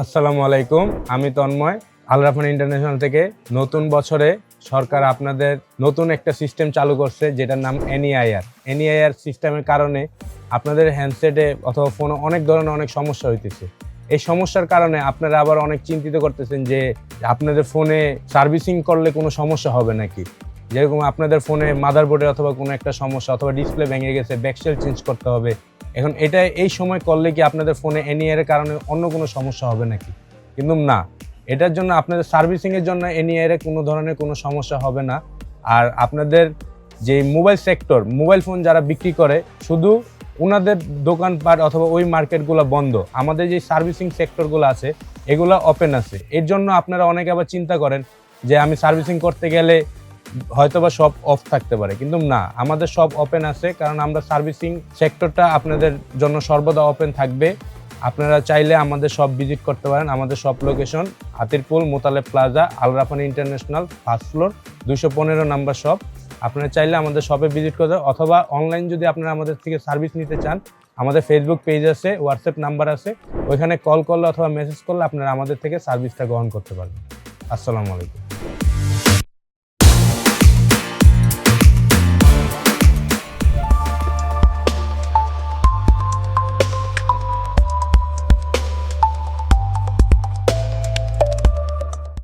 আসসালামু আলাইকুম, আমি তন্ময় আলরাফান ইন্টারন্যাশনাল থেকে। নতুন বছরে সরকার আপনাদের নতুন একটা সিস্টেম চালু করছে যেটার নাম এনইআইআর সিস্টেমের কারণে আপনাদের হ্যান্ডসেটে অথবা ফোনে অনেক ধরনের অনেক সমস্যা হইতেছে। এই সমস্যার কারণে আপনারা আবার অনেক চিন্তিত করতেছেন যে আপনাদের ফোনে সার্ভিসিং করলে কোনো সমস্যা হবে নাকি। যেরকম আপনাদের ফোনে মাদারবোর্ডে অথবা কোনো একটা সমস্যা অথবা ডিসপ্লে ভেঙে গেছে, ব্যাকসেল চেঞ্জ করতে হবে। এখন এটা এই সময় করলে কি আপনাদের ফোনে এনইআইআর কারণে অন্য কোনো সমস্যা হবে নাকি? কিন্তু না, এটার জন্য আপনাদের সার্ভিসিংয়ের জন্য এনইআইআর কোনো ধরনের কোনো সমস্যা হবে না। আর আপনাদের যে মোবাইল সেক্টর, মোবাইল ফোন যারা বিক্রি করে, শুধু ওনাদের দোকানপাট অথবা ওই মার্কেটগুলো বন্ধ, আমাদের যে সার্ভিসিং সেক্টরগুলো আছে এগুলো ওপেন আছে। এর জন্য আপনারা অনেকে আবার চিন্তা করেন যে আমি সার্ভিসিং করতে গেলে হয়তোবা সব অফ থাকতে পারে, কিন্তু না, আমাদের সব ওপেন আছে। কারণ আমরা সার্ভিসিং সেক্টরটা আপনাদের জন্য সর্বদা ওপেন থাকবে। আপনারা চাইলে আমাদের শপ ভিজিট করতে পারেন। আমাদের shop location Hatirpool Motaleb plaza, Alrafan international, first floor, 215 number shop. আপনারা চাইলে আমাদের শপে ভিজিট করতে, অথবা অনলাইন যদি আপনারা আমাদের থেকে সার্ভিস নিতে চান, আমাদের ফেসবুক পেজ আছে, হোয়াটসঅ্যাপ নাম্বার আছে, ওইখানে কল করলে অথবা মেসেজ করলে আপনারা আমাদের থেকে সার্ভিসটা গ্রহণ করতে পারবেন। আসসালামু আলাইকুম।